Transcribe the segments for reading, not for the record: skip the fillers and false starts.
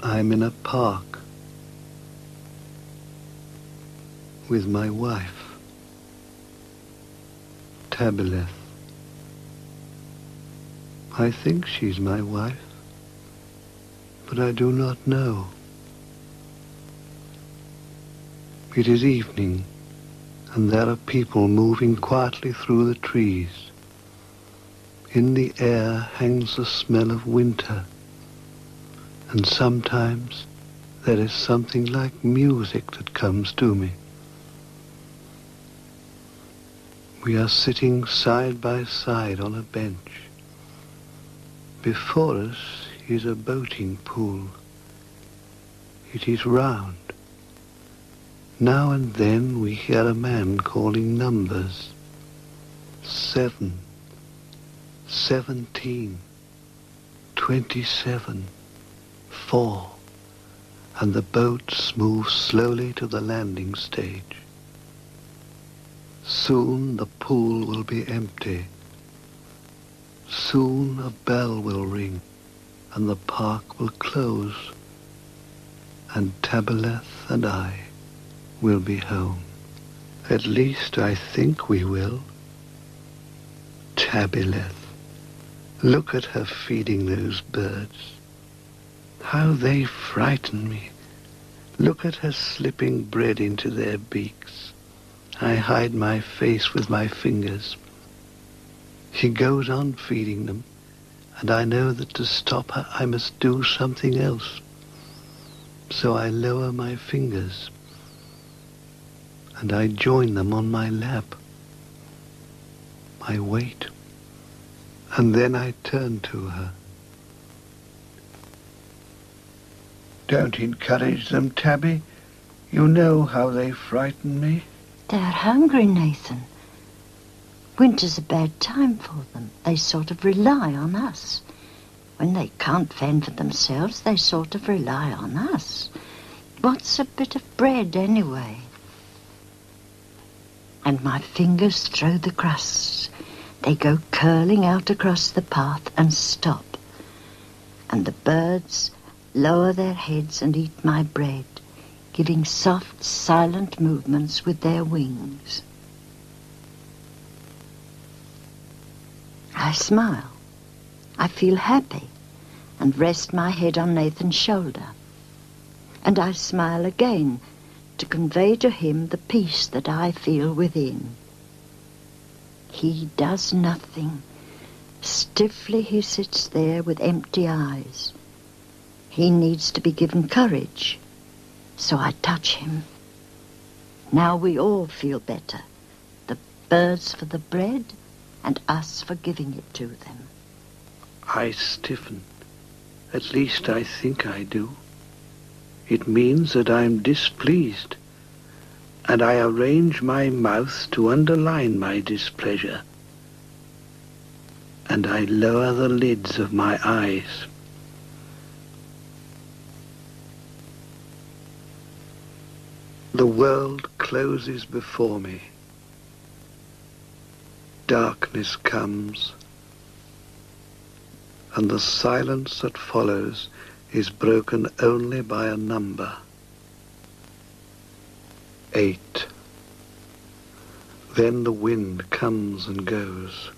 I'm in a park with my wife, Tabileth. I think she's my wife, but I do not know. It is evening, and there are people moving quietly through the trees. In the air hangs the smell of winter, and sometimes there is something like music that comes to me. We are sitting side by side on a bench. Before us is a boating pool. It is round. Now and then we hear a man calling numbers. 7, 17, 27, 4, and the boats move slowly to the landing stage. Soon the pool will be empty. Soon a bell will ring, and the park will close, and Tabileth and I will be home. At least I think we will. Tabileth. Look at her feeding those birds. How they frighten me. Look at her slipping bread into their beaks. I hide my face with my fingers. She goes on feeding them, and I know that to stop her I must do something else. So I lower my fingers, and I join them on my lap. I wait, and then I turn to her. Don't encourage them, Tabby. You know how they frighten me. They're hungry, Nathan. Winter's a bad time for them. They sort of rely on us. When they can't fend for themselves, they sort of rely on us. What's a bit of bread, anyway? And my fingers throw the crusts. They go curling out across the path and stop. And the birds lower their heads and eat my bread, giving soft, silent movements with their wings. I smile. I feel happy and rest my head on Nathan's shoulder. And I smile again to convey to him the peace that I feel within. He does nothing. Stiffly he sits there with empty eyes. He needs to be given courage, so I touch him. Now we all feel better. The birds for the bread, and us for giving it to them. I stiffen. At least I think I do. It means that I'm displeased, and I arrange my mouth to underline my displeasure, and I lower the lids of my eyes. The world closes before me. Darkness comes, and the silence that follows is broken only by a number. 8. Then the wind comes and goes.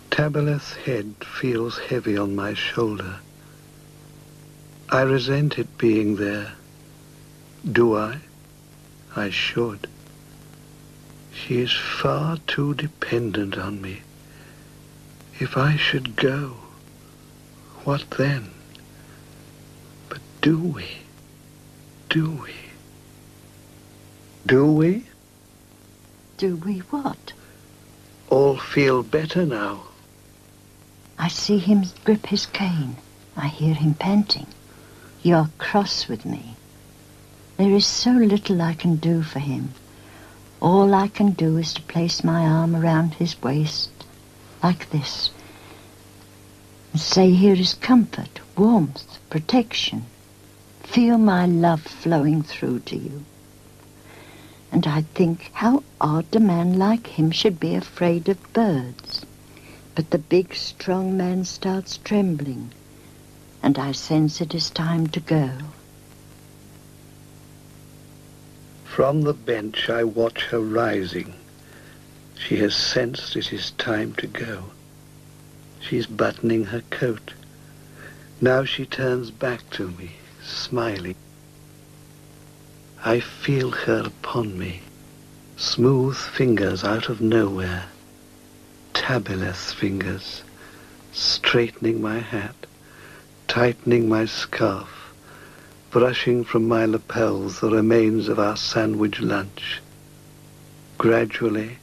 Tabileth's head feels heavy on my shoulder. I resent it being there. Do I? I should. She is far too dependent on me. If I should go, what then? But do we? Do we? Do we? Do we what? All feel better now. I see him grip his cane. I hear him panting. You're cross with me. There is so little I can do for him. All I can do is to place my arm around his waist, like this, and say here is comfort, warmth, protection. Feel my love flowing through to you. And I think how odd a man like him should be afraid of birds. But the big, strong man starts trembling, and I sense it is time to go. From the bench I watch her rising. She has sensed it is time to go. She's buttoning her coat. Now she turns back to me, smiling. I feel her upon me, smooth fingers out of nowhere, Tabileth fingers, straightening my hat, tightening my scarf, brushing from my lapels the remains of our sandwich lunch. Gradually,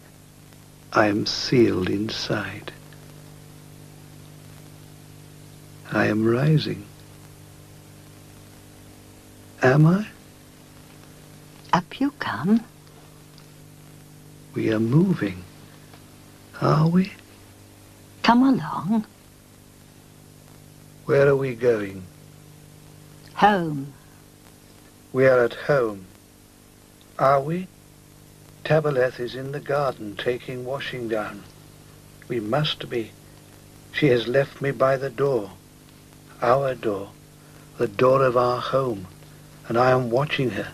I am sealed inside. I am rising. Am I? Up you come. We are moving. Are we? Come along. Where are we going? Home. We are at home. Are we? Tabileth is in the garden taking washing down. We must be. She has left me by the door. Our door. The door of our home. And I am watching her.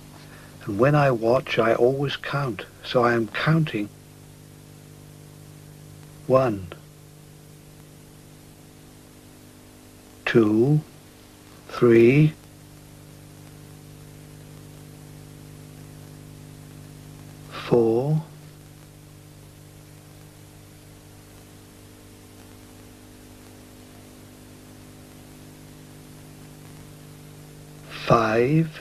And when I watch, I always count. So I am counting. 1, 2, 3, 4, 5,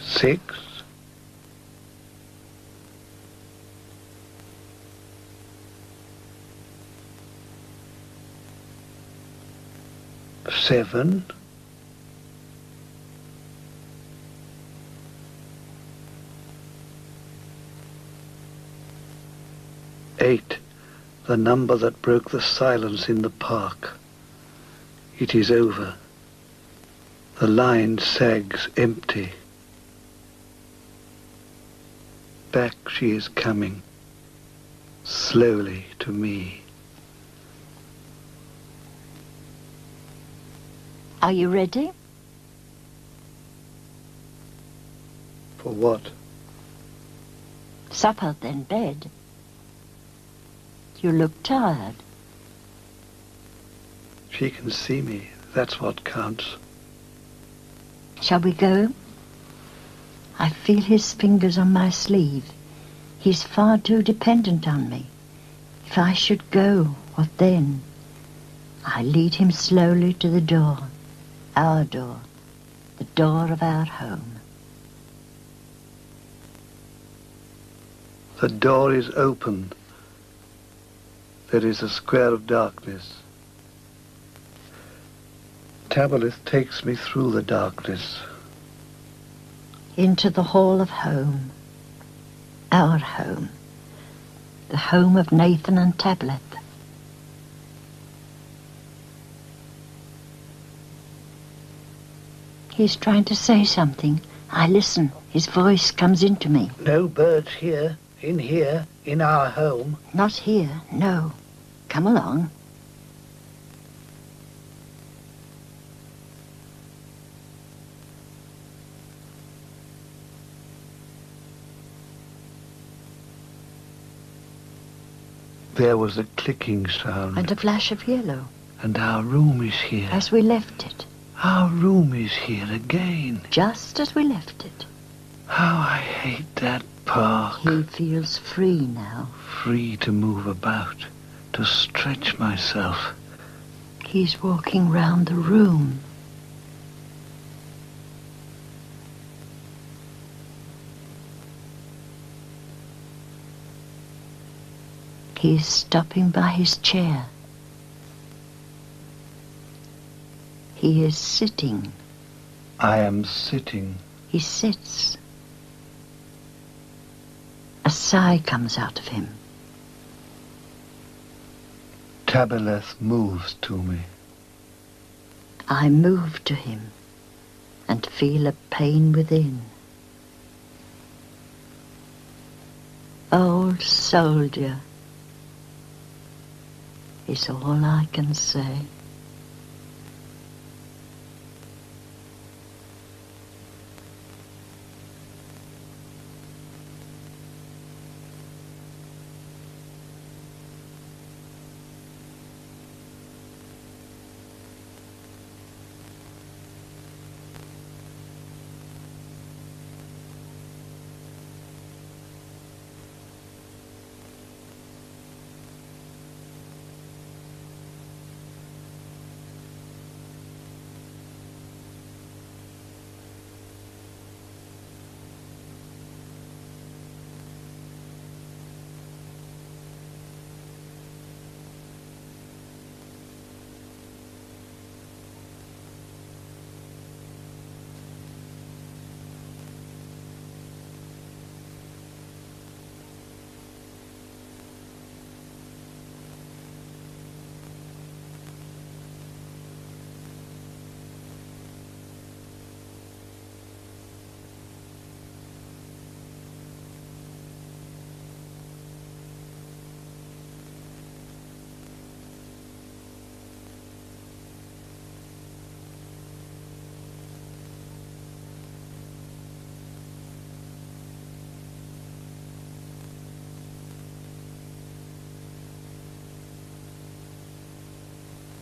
6, 7, 8, the number that broke the silence in the park. It is over. The line sags empty. Back she is coming, slowly to me. Are you ready? For what? Supper, then bed. You look tired. She can see me. That's what counts. Shall we go? I feel his fingers on my sleeve. He's far too dependent on me. If I should go, what then? I lead him slowly to the door. Our door. The door of our home. The door is open. There is a square of darkness. Tabileth takes me through the darkness. Into the hall of home. Our home. The home of Nathan and Tabileth. He's trying to say something. I listen. His voice comes into me. No birds here, in our home. Not here, no. Come along. There was a clicking sound. And a flash of yellow. And our room is here. As we left it. Our room is here again. Just as we left it. How I hate that park. He feels free now. Free to move about, to stretch myself. He's walking round the room. He's stopping by his chair. He is sitting. I am sitting. He sits. A sigh comes out of him. Tabileth moves to me. I move to him and feel a pain within. old soldier is all I can say.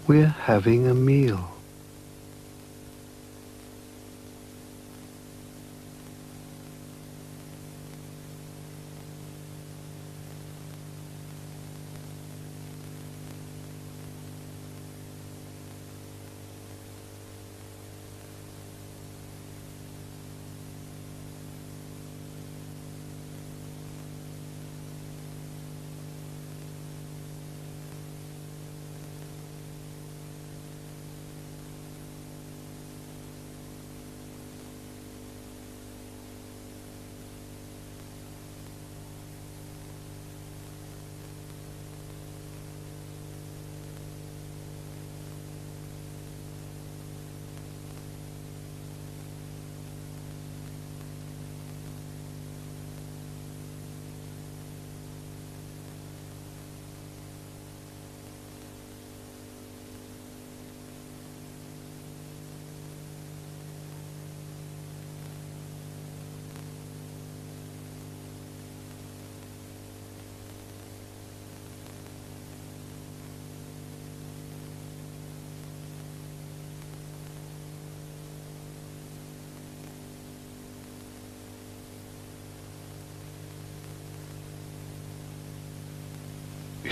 We're having a meal.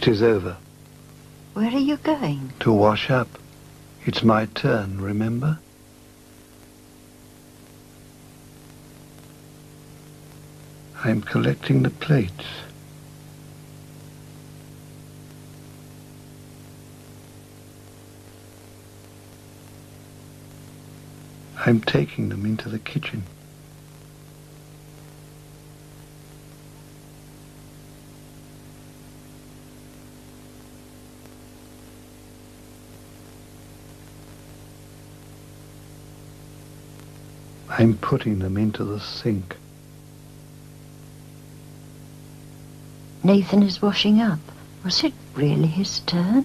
It is over. Where are you going? To wash up. It's my turn, remember? I'm collecting the plates. I'm taking them into the kitchen. I'm putting them into the sink. Nathan is washing up. Was it really his turn?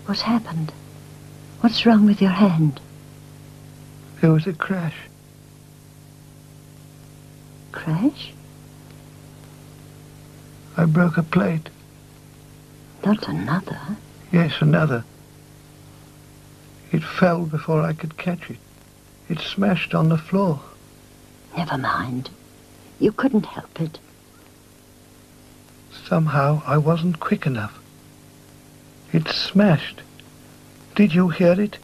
What happened? What's wrong with your hand? There was a crash. Crash? I broke a plate. Not another. Yes, another. It fell before I could catch it. It smashed on the floor. Never mind. You couldn't help it. Somehow I wasn't quick enough. It smashed. Did you hear it?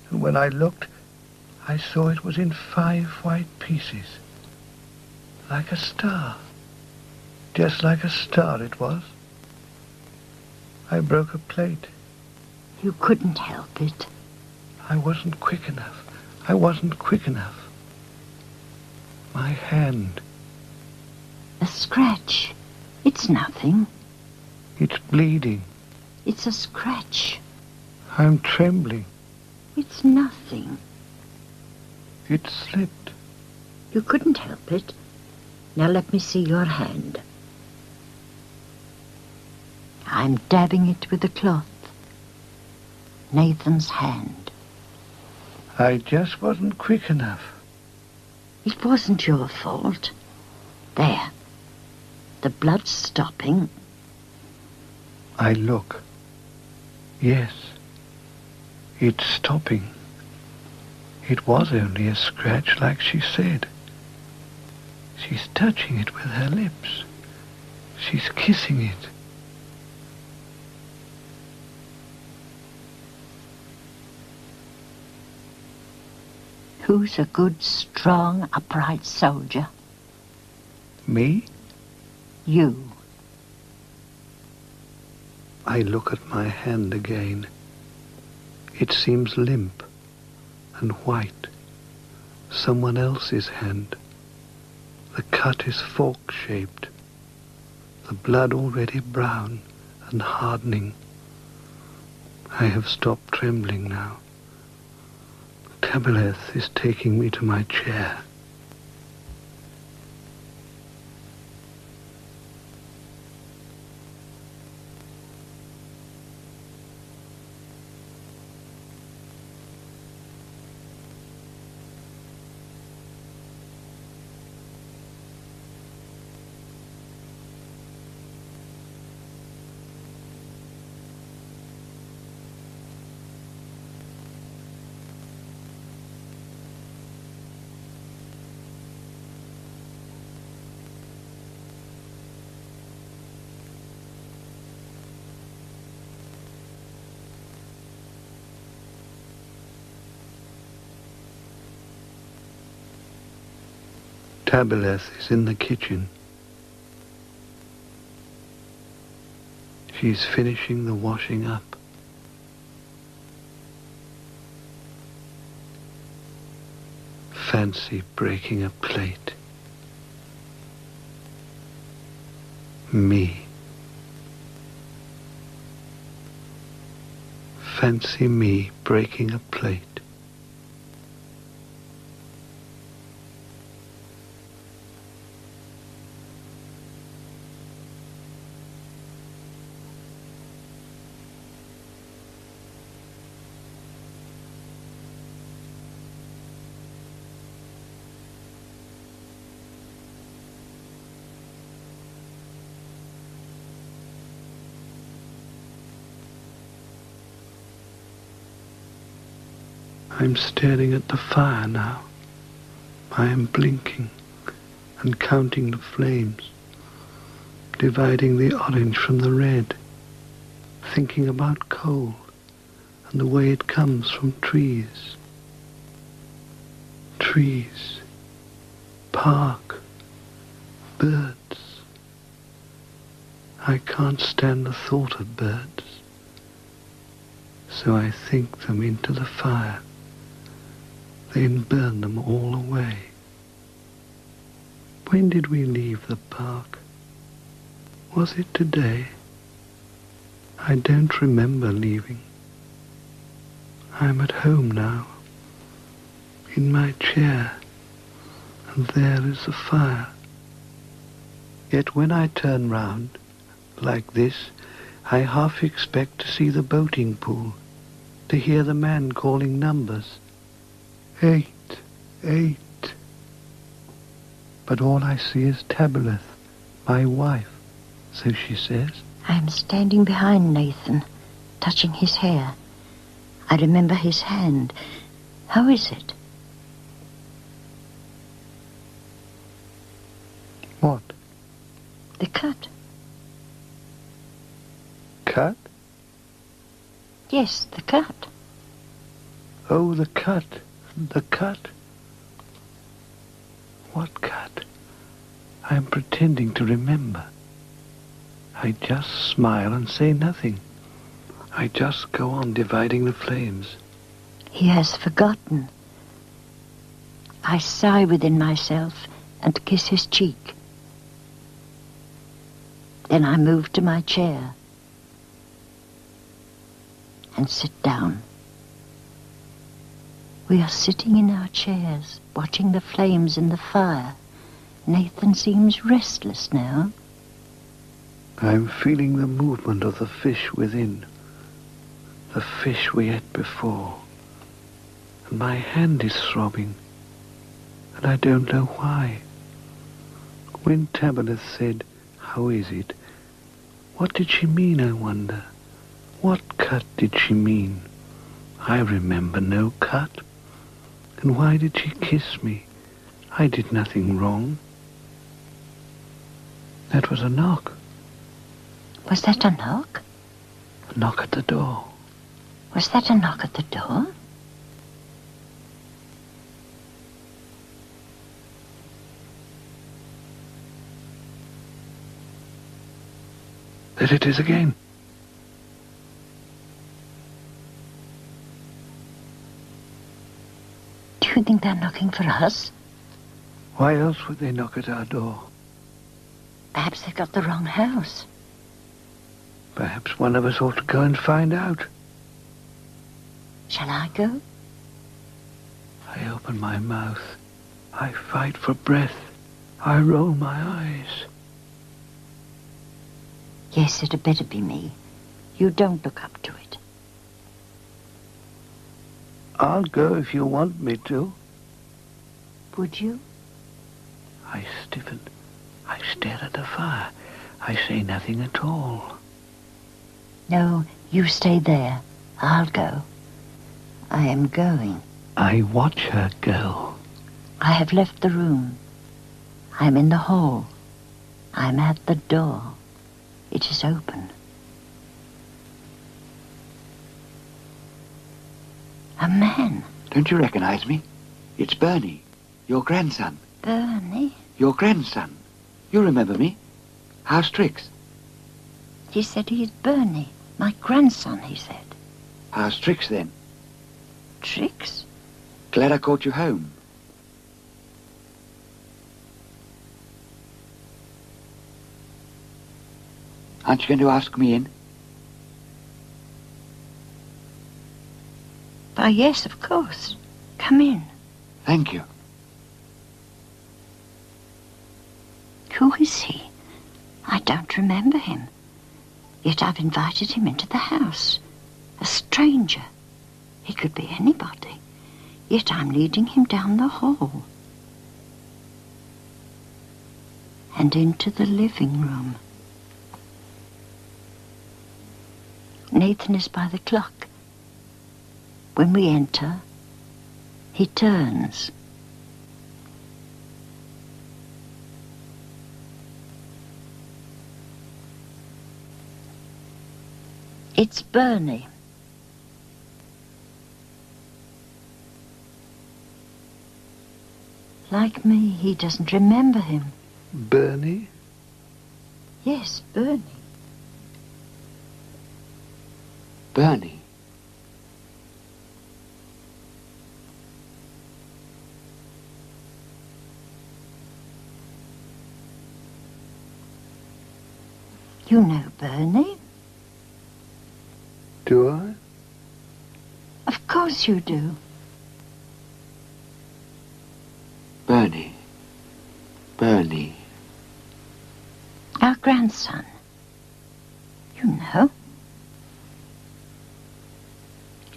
And when I looked, I saw it was in 5 white pieces. Like a star. Just like a star it was. I broke a plate. You couldn't help it. I wasn't quick enough. I wasn't quick enough. My hand. A scratch. It's nothing. It's bleeding. It's a scratch. I'm trembling. It's nothing. It slipped. You couldn't help it. Now let me see your hand. I'm dabbing it with a cloth. Nathan's hand. I just wasn't quick enough. It wasn't your fault. There. The blood's stopping. I look. Yes. It's stopping. It was only a scratch like she said. She's touching it with her lips. She's kissing it. Who's a good, strong, upright soldier? Me? You. I look at my hand again. It seems limp and white. Someone else's hand. The cut is fork-shaped. The blood already brown and hardening. I have stopped trembling now. Tabileth is taking me to my chair. Tabileth is in the kitchen. She's finishing the washing up. Fancy breaking a plate. Me. Fancy me breaking a plate. I'm staring at the fire now. I am blinking and counting the flames, dividing the orange from the red, thinking about coal and the way it comes from trees. Trees, park, birds. I can't stand the thought of birds, so I think them into the fire. Then burn them all away. When did we leave the park? Was it today? I don't remember leaving. I'm at home now, in my chair, and there is the fire. Yet when I turn round, like this, I half expect to see the boating pool, to hear the man calling numbers. 8, 8. But all I see is Tabileth, my wife, so she says. I'm standing behind Nathan, touching his hair. I remember his hand. How is it? What? The cut. Cut? Yes, the cut. Oh, the cut. The cut. What cut? I am pretending to remember. I just smile and say nothing. I just go on dividing the flames. He has forgotten. I sigh within myself and kiss his cheek. Then I move to my chair and sit down. We are sitting in our chairs, watching the flames in the fire. Nathan seems restless now. I'm feeling the movement of the fish within. The fish we ate before. And my hand is throbbing. And I don't know why. When Tabileth said, "How is it?" what did she mean, I wonder? What cut did she mean? I remember no cut. And why did she kiss me? I did nothing wrong. That was a knock. Was that a knock? A knock at the door. Was that a knock at the door? There it is again. Do you think they're knocking for us? Why else would they knock at our door? Perhaps they've got the wrong house. Perhaps one of us ought to go and find out. Shall I go? I open my mouth. I fight for breath. I roll my eyes. Yes, it had better be me. You don't look up to it. I'll go if you want me to. Would you? I stiffen. I stare at the fire. I say nothing at all. No, you stay there. I'll go. I am going. I watch her go. I have left the room. I am in the hall. I am at the door. It is open. A man. Don't you recognize me? It's Bernie, your grandson. Bernie? Your grandson. You remember me? How's Trix? He said he is Bernie. My grandson, he said. How's Trix then? Trix? Glad I caught you home. Aren't you going to ask me in? Why, yes, of course. Come in. Thank you. Who is he? I don't remember him. Yet I've invited him into the house. A stranger. He could be anybody. Yet I'm leading him down the hall. And into the living room. Nathan is by the clock. When we enter, he turns. It's Bernie. Like me, he doesn't remember him. Bernie? Yes, Bernie. Bernie. You know Bernie? Do I? Of course you do. Bernie. Bernie. Our grandson. You know.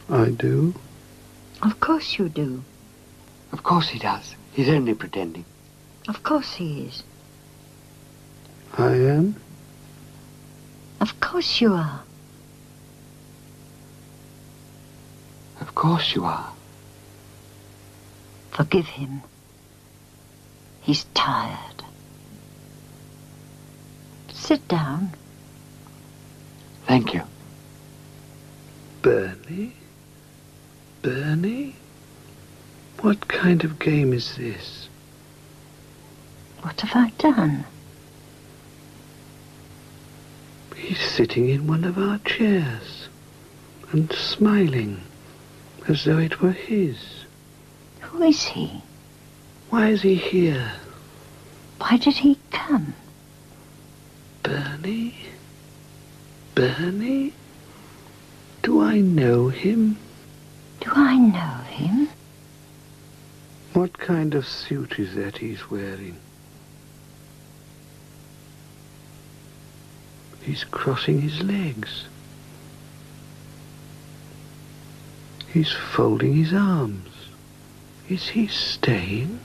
I do. Of course you do. Of course he does. He's only pretending. Of course he is. I am? Of course you are. Of course you are. Forgive him. He's tired. Sit down. Thank you. Bernie? Bernie? What kind of game is this? What have I done? He's sitting in one of our chairs and smiling as though it were his. Who is he? Why is he here? Why did he come? Bernie? Bernie? Do I know him? Do I know him? What kind of suit is that he's wearing? He's crossing his legs. He's folding his arms. Is he staying?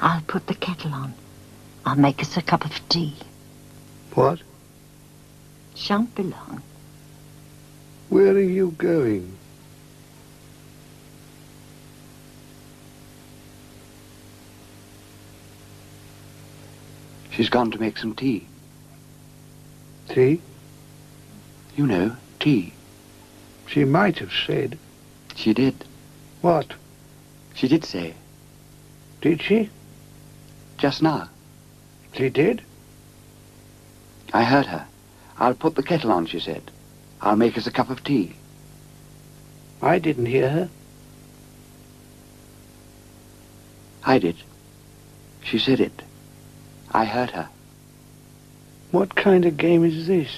I'll put the kettle on. I'll make us a cup of tea. What? Shan't be long. Where are you going? She's gone to make some tea. Tea? You know, tea. She might have said. She did. What? She did say. Did she? Just now. She did? I heard her. I'll put the kettle on, she said. I'll make us a cup of tea. I didn't hear her. I did. She said it. I heard her. What kind of game is this?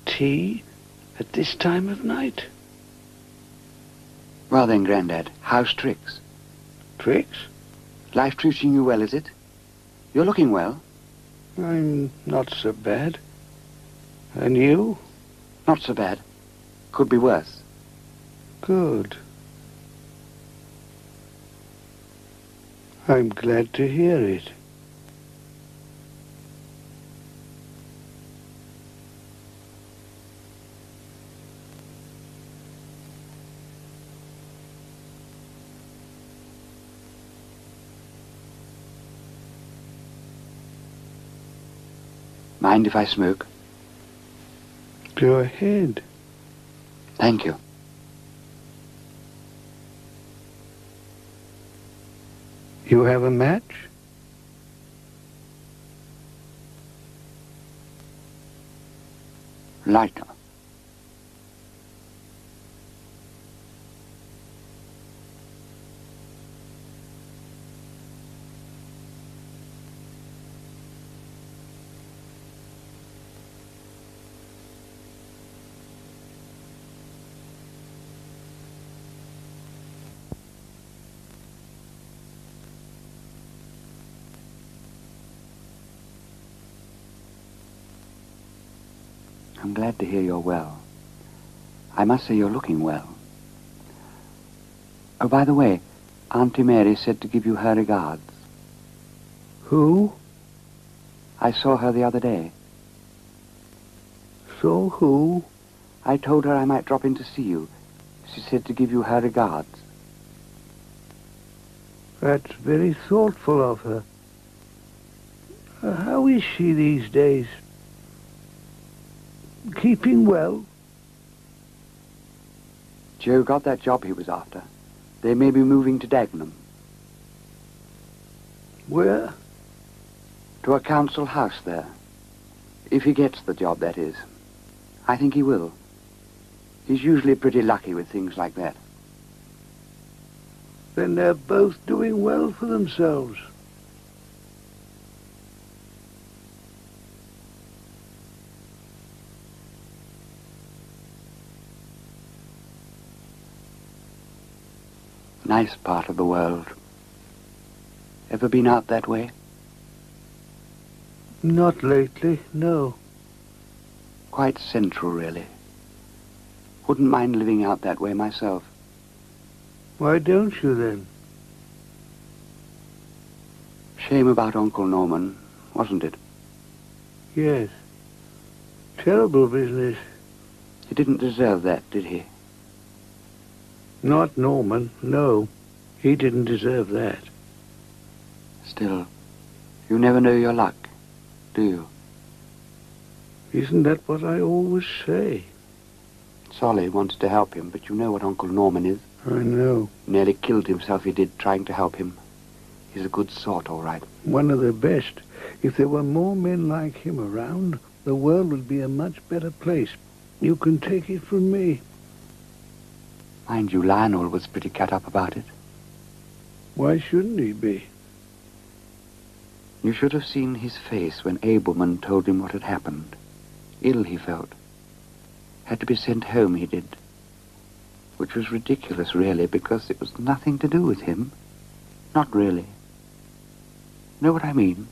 Tea at this time of night? Well then, Grandad, how's tricks? Tricks? Life treating you well, is it? You're looking well. I'm not so bad. And you? Not so bad. Could be worse. Good. I'm glad to hear it. Mind if I smoke? Go ahead. Thank you. You have a match? Lighter. I'm glad to hear you're well. I must say you're looking well. Oh, by the way, Auntie Mary said to give you her regards. Who? I saw her the other day. So who? I told her I might drop in to see you. She said to give you her regards. That's very thoughtful of her. How is she these days? Keeping well? Joe got that job he was after. They may be moving to Dagenham. Where? To a council house there. If he gets the job, that is. I think he will. He's usually pretty lucky with things like that. Then they're both doing well for themselves. Nice part of the world. Ever been out that way? Not lately, no. Quite central, really. Wouldn't mind living out that way myself. Why don't you then? Shame about Uncle Norman, wasn't it? Yes. Terrible business. He didn't deserve that, did he? Not Norman, no. He didn't deserve that. Still, you never know your luck, do you? Isn't that what I always say? Solly wanted to help him, but you know what Uncle Norman is. I know. Nearly killed himself, he did, trying to help him. He's a good sort, all right. One of the best. If there were more men like him around, the world would be a much better place. You can take it from me. Mind you, Lionel was pretty cut up about it. Why shouldn't he be? You should have seen his face when Abelman told him what had happened. Ill he felt. Had to be sent home, he did. Which was ridiculous, really, because it was nothing to do with him. Not really. Know what I mean?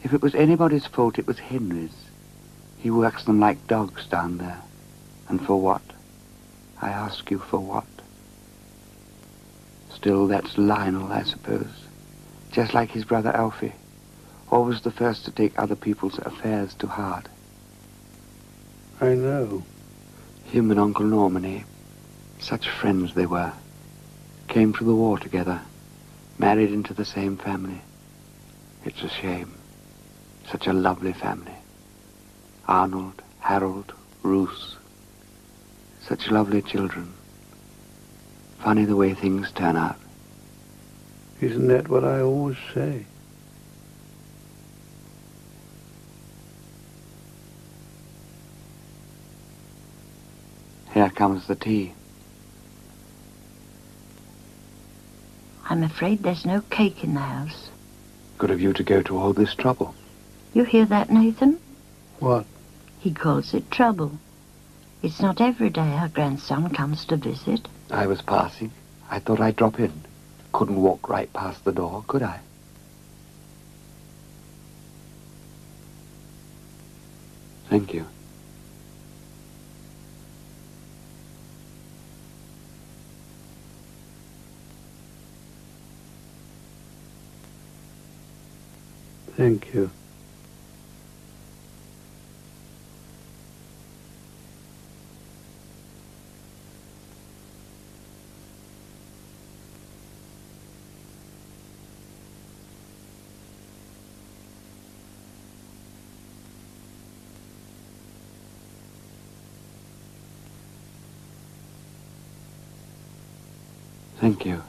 If it was anybody's fault, it was Henry's. He works them like dogs down there. And for what? I ask you, for what? Still, that's Lionel, I suppose. Just like his brother Alfie. Always the first to take other people's affairs to heart. I know. Him and Uncle Norman, eh? Such friends they were. Came through the war together. Married into the same family. It's a shame. Such a lovely family. Arnold, Harold, Ruth. Such lovely children. Funny the way things turn out. Isn't that what I always say? Here comes the tea. I'm afraid there's no cake in the house. Good of you to go to all this trouble. You hear that, Nathan? What? He calls it trouble. It's not every day our grandson comes to visit. I was passing. I thought I'd drop in. Couldn't walk right past the door, could I? Thank you. Thank you. Thank you.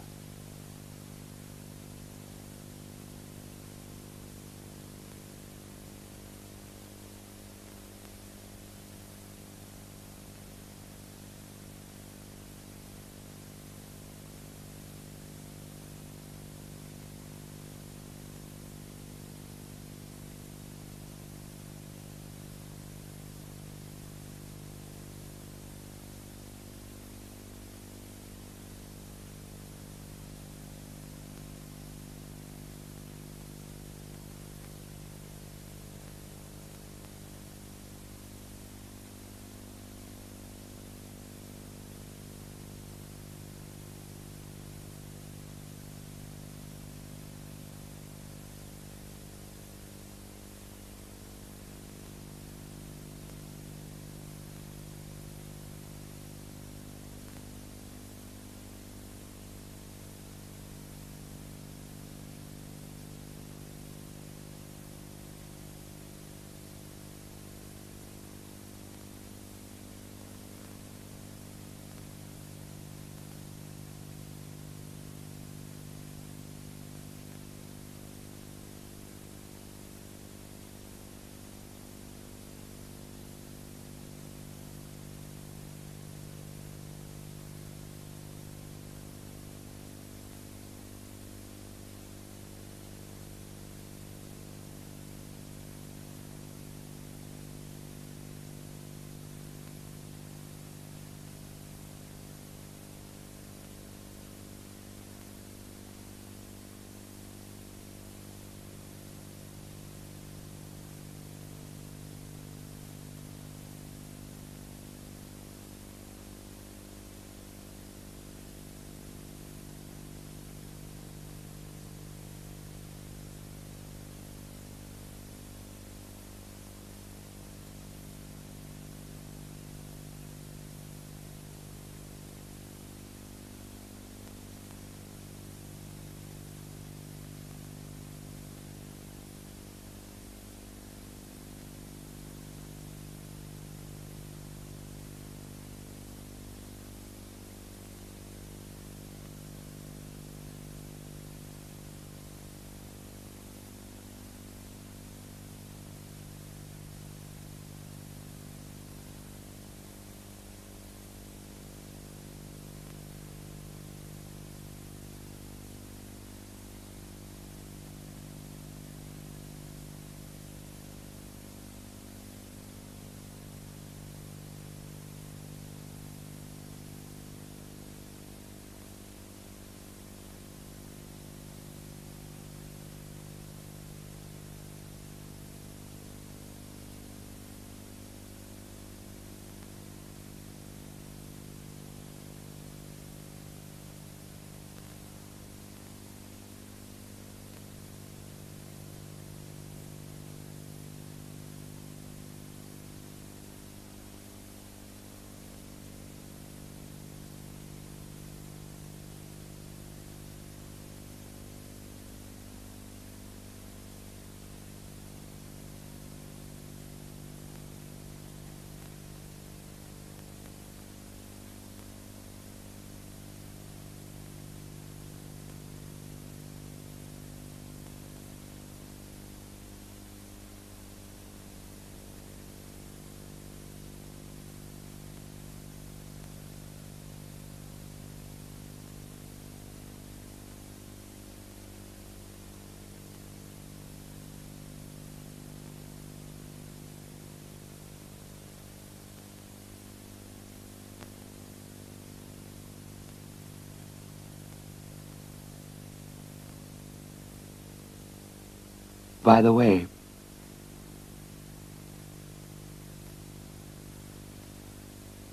By the way,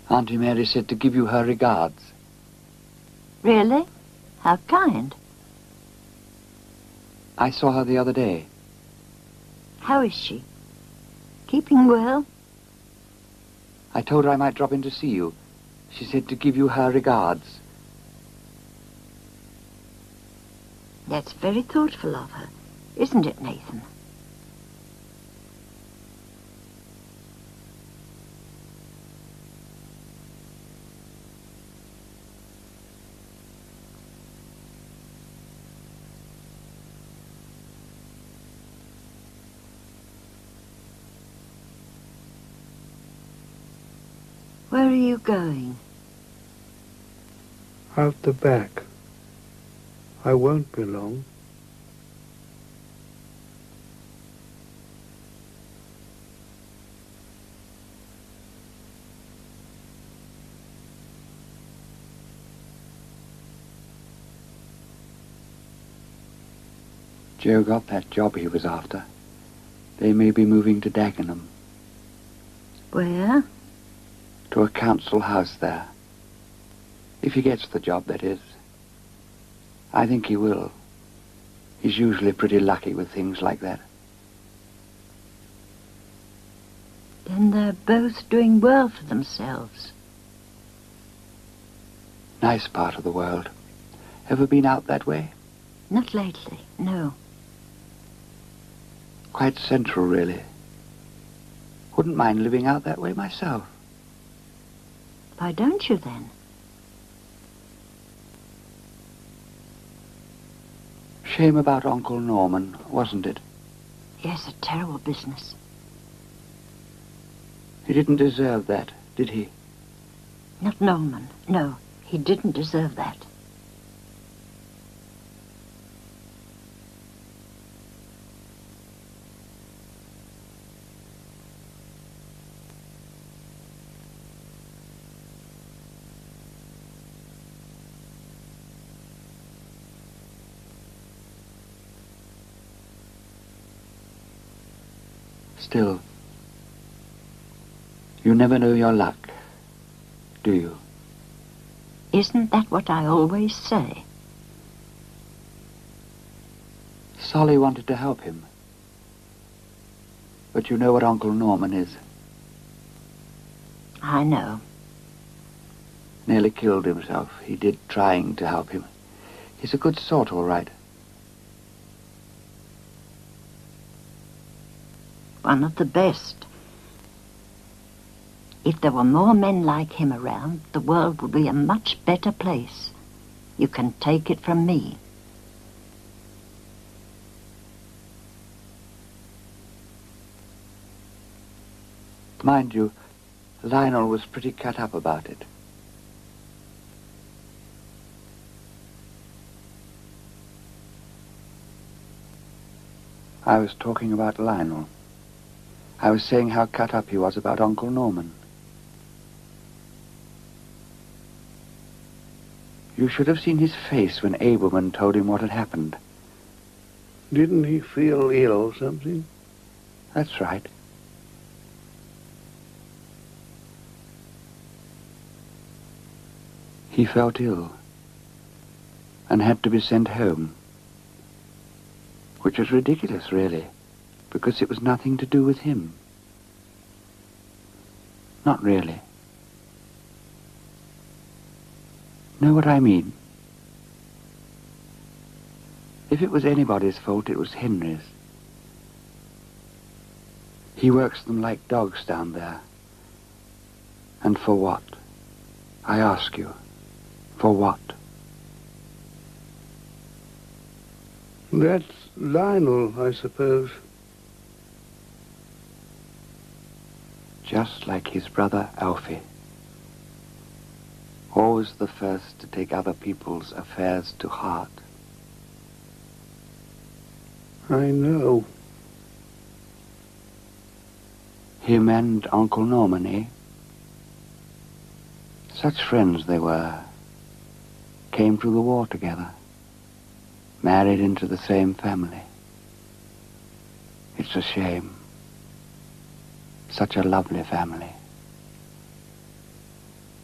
Auntie Mary said to give you her regards. Really? How kind. I saw her the other day. How is she? Keeping well? I told her I might drop in to see you. She said to give you her regards. That's very thoughtful of her, isn't it, Nathan? Where are you going? Out the back. I won't be long. Joe got that job he was after. They may be moving to Dagenham. Where? To a council house there. If he gets the job, that is. I think he will. He's usually pretty lucky with things like that. Then they're both doing well for themselves. Nice part of the world. Ever been out that way? Not lately, no. Quite central, really. Wouldn't mind living out that way myself. Why don't you, then? Shame about Uncle Norman, wasn't it? Yes, a terrible business. He didn't deserve that, did he? Not Norman. No, he didn't deserve that. Still, you never know your luck, do you? Isn't that what I always say? Solly wanted to help him. But you know what Uncle Norman is. I know. Nearly killed himself. He did, trying to help him. He's a good sort, all right. One of the best. If there were more men like him around, the world would be a much better place. You can take it from me. Mind you, Lionel was pretty cut up about it. I was talking about Lionel. I was saying how cut up he was about Uncle Norman. You should have seen his face when Abelman told him what had happened. Didn't he feel ill or something? That's right. He felt ill and had to be sent home, which was ridiculous, really, because it was nothing to do with him. Not really. Know what I mean? If it was anybody's fault, it was Henry's. He works them like dogs down there. And for what? I ask you, for what? That's Lionel, I suppose. Just like his brother Alfie. Always the first to take other people's affairs to heart. I know. Him and Uncle Norman, eh? Such friends they were. Came through the war together. Married into the same family. It's a shame. Such a lovely family.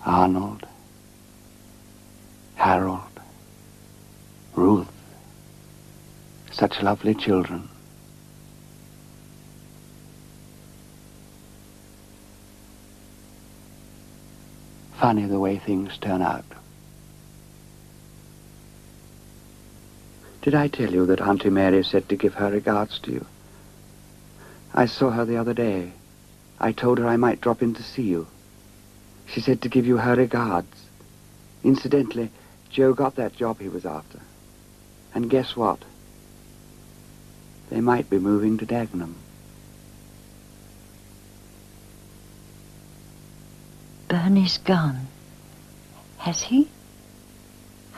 Arnold, Harold, Ruth. Such lovely children. Funny the way things turn out. Did I tell you that Auntie Mary said to give her regards to you? I saw her the other day. I told her I might drop in to see you. She said to give you her regards. Incidentally, Joe got that job he was after. And guess what? They might be moving to Dagenham. Bernie's gone. Has he?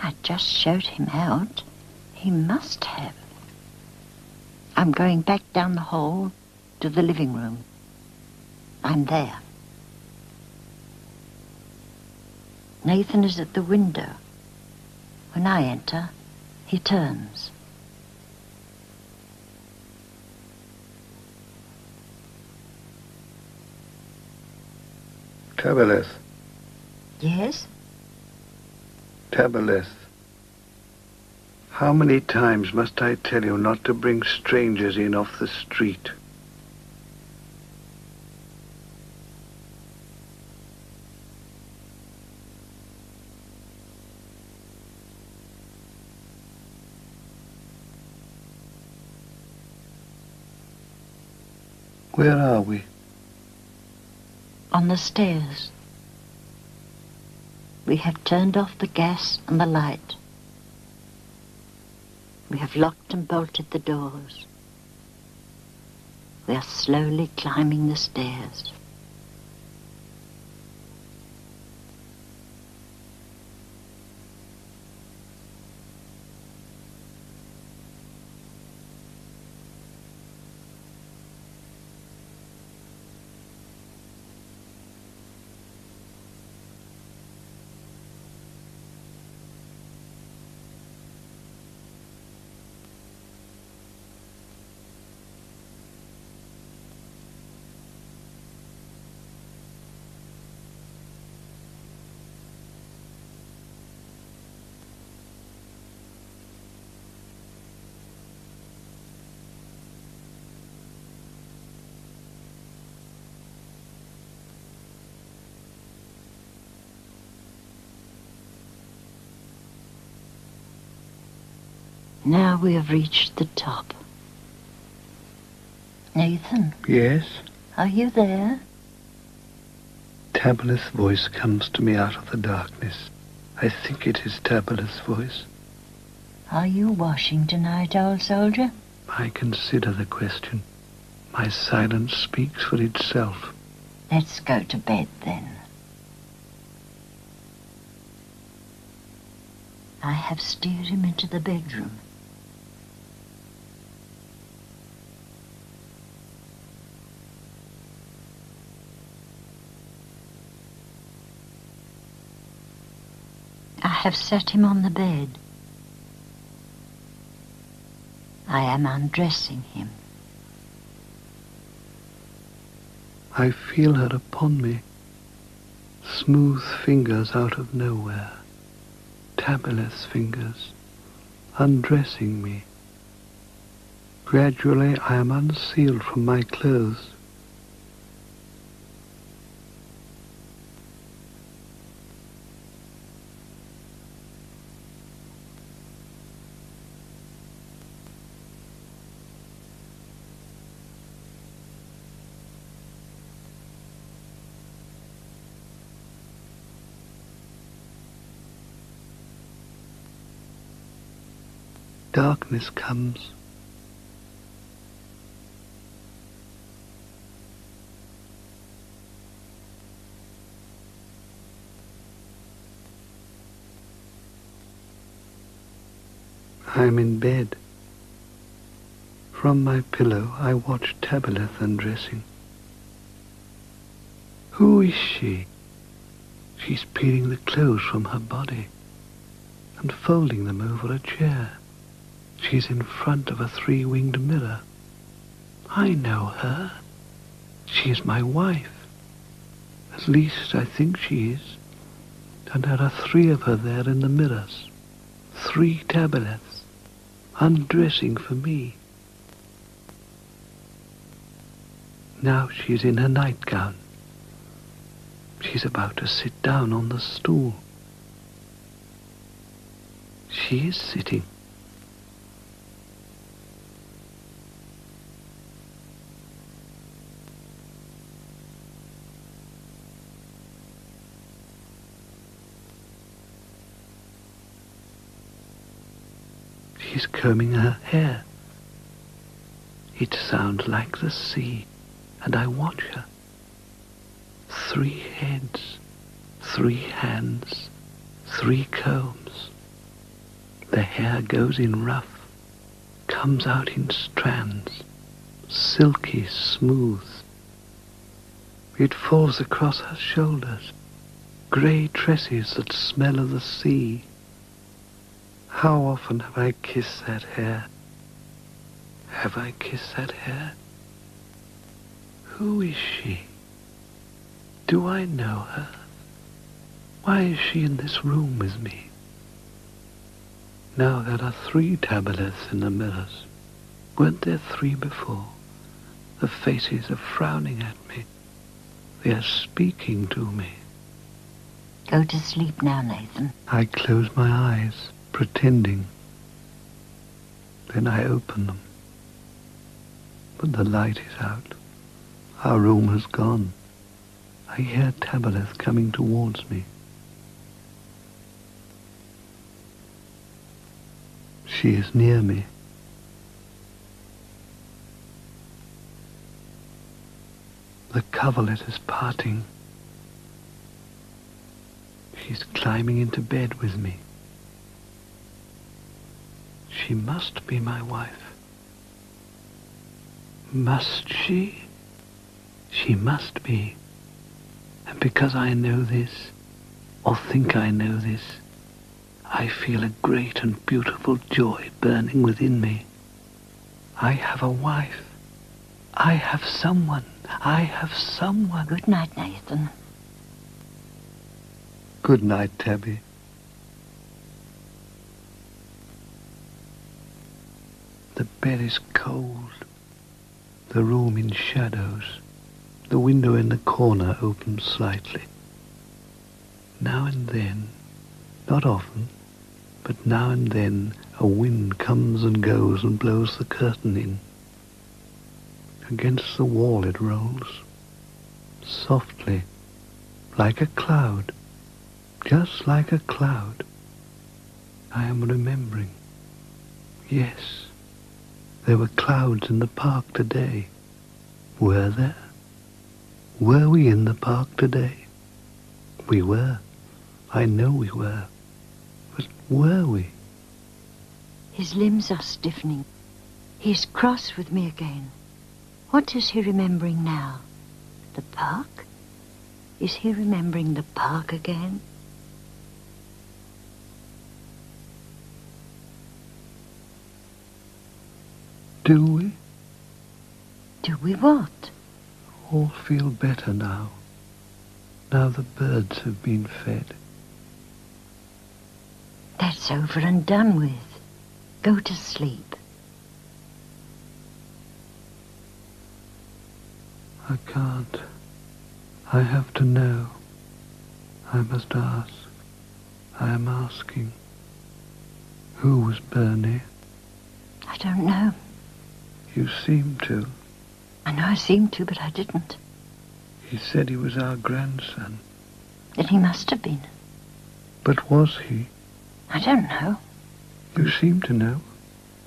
I just showed him out. He must have. I'm going back down the hall to the living room. I'm there. Nathan is at the window. When I enter, he turns. Tabileth. Yes? Tabileth. How many times must I tell you not to bring strangers in off the street? Where are we? On the stairs. We have turned off the gas and the light. We have locked and bolted the doors. We are slowly climbing the stairs. Now we have reached the top. Nathan? Yes? Are you there? Tabileth's voice comes to me out of the darkness. I think it is Tabileth's voice. Are you washing tonight, old soldier? I consider the question. My silence speaks for itself. Let's go to bed, then. I have steered him into the bedroom. I have set him on the bed. I am undressing him. I feel her upon me. Smooth fingers out of nowhere. Tabileth's fingers, undressing me. Gradually I am unsealed from my clothes. Darkness comes. I am in bed. From my pillow I watch Tabileth undressing. Who is she? She's peeling the clothes from her body and folding them over a chair. She's in front of a three-winged mirror. I know her. She is my wife. At least I think she is. And there are 3 of her there in the mirrors. 3 Tabileths, undressing for me. Now she's in her nightgown. She's about to sit down on the stool. She is sitting. She's combing her hair. It sounds like the sea, and I watch her. 3 heads, 3 hands, 3 combs. The hair goes in rough, comes out in strands, silky smooth. It falls across her shoulders, grey tresses that smell of the sea. How often have I kissed that hair? Have I kissed that hair? Who is she? Do I know her? Why is she in this room with me? Now there are 3 Tabileths in the mirrors. Weren't there 3 before? The faces are frowning at me. They are speaking to me. Go to sleep now, Nathan. I close my eyes, pretending. Then I open them. But the light is out. Our room has gone. I hear Tabileth coming towards me. She is near me. The coverlet is parting. She's climbing into bed with me. She must be my wife. Must she? She must be. And because I know this, or think I know this, I feel a great and beautiful joy burning within me. I have a wife. I have someone. I have someone. Good night, Nathan. Good night, Tabby. The bed is cold. The room in shadows. The window in the corner opens slightly. Now and then, not often, but now and then a wind comes and goes and blows the curtain in. Against the wall it rolls, softly, like a cloud, just like a cloud. I am remembering. Yes, there were clouds in the park today. Were there? Were we in the park today? We were. I know we were. But were we? His limbs are stiffening. He is cross with me again. What is he remembering now? The park? Is he remembering the park again? Do we? Do we what? All feel better now. Now the birds have been fed. That's over and done with. Go to sleep. I can't. I have to know. I must ask. I am asking. Who was Bernie? I don't know. You seem to. I know I seemed to, but I didn't. He said he was our grandson. Then he must have been. But was he? I don't know. You seem to know.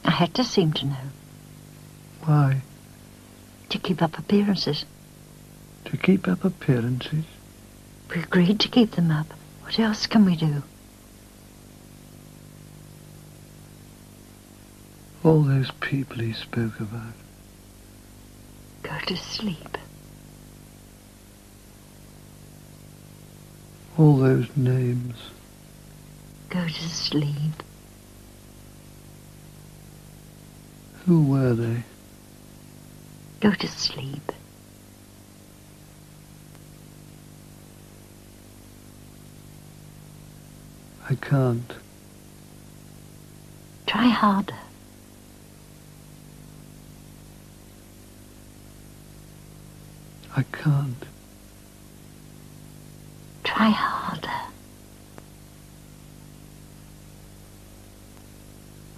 I had to seem to know. Why? To keep up appearances. To keep up appearances? We agreed to keep them up. What else can we do? All those people he spoke about. Go to sleep. All those names. Go to sleep. Who were they? Go to sleep. I can't. Try harder. I can't. Try harder.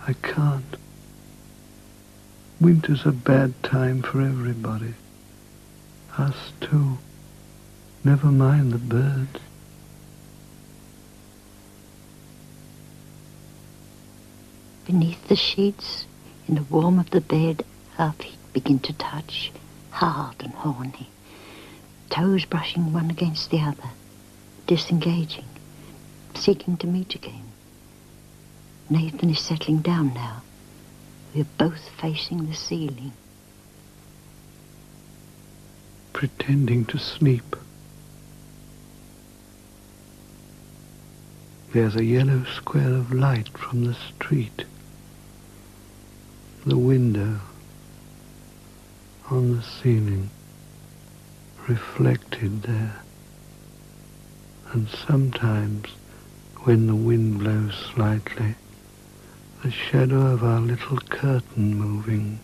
I can't. Winter's a bad time for everybody. Us too. Never mind the birds. Beneath the sheets, in the warmth of the bed, our feet begin to touch, hard and horny. Toes brushing one against the other, disengaging, seeking to meet again. Nathan is settling down now. We are both facing the ceiling. Pretending to sleep. There's a yellow square of light from the street. The window on the ceiling, reflected there. And sometimes, when the wind blows slightly, the shadow of our little curtain moving,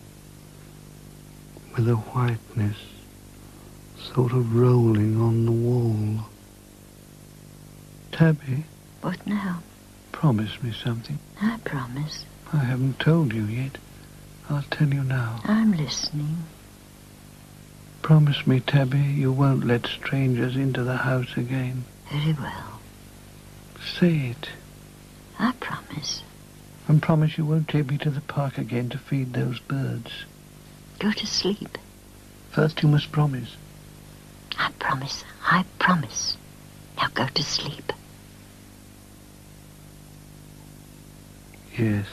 with a whiteness sort of rolling on the wall. Tabby? What now? Promise me something. I promise. I haven't told you yet. I'll tell you now. I'm listening. Promise me, Tabby, you won't let strangers into the house again. Very well. Say it. I promise. And promise you won't take me to the park again to feed those birds. Go to sleep. First you must promise. I promise. I promise. Now go to sleep. Yes.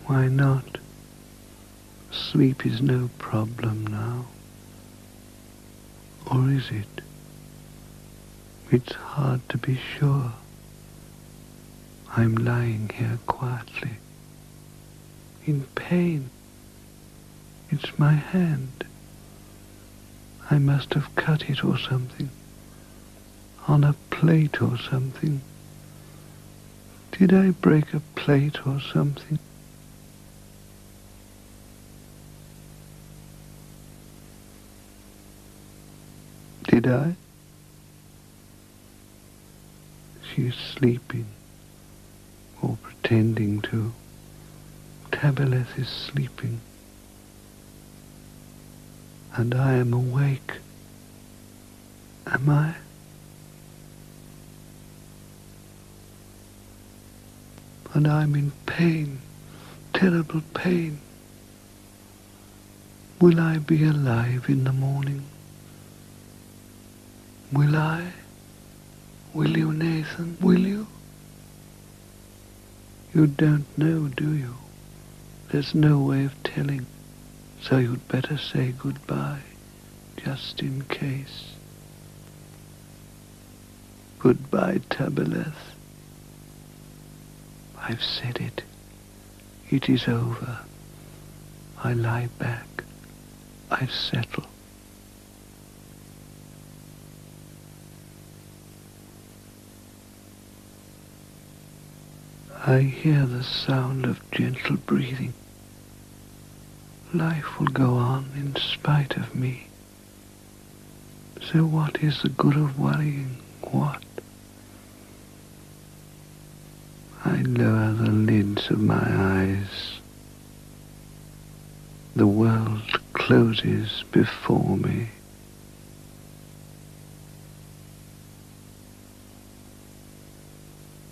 Why not? Sleep is no problem now. Or is it? It's hard to be sure. I'm lying here quietly, in pain. It's my hand. I must have cut it or something, on a plate or something. Did I break a plate or something? Did I? She's sleeping, or pretending to. Tabileth is sleeping, and I am awake. Am I? And I'm in pain, terrible pain. Will I be alive in the morning? Will I? Will you, Nathan? Will you? You don't know, do you? There's no way of telling, so you'd better say goodbye, just in case. Goodbye, Tabileth. I've said it. It is over. I lie back. I settle. I hear the sound of gentle breathing. Life will go on in spite of me. So what is the good of worrying? What? I lower the lids of my eyes. The world closes before me.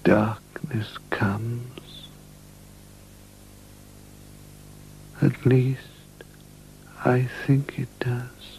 Darkness comes. At least, I think it does.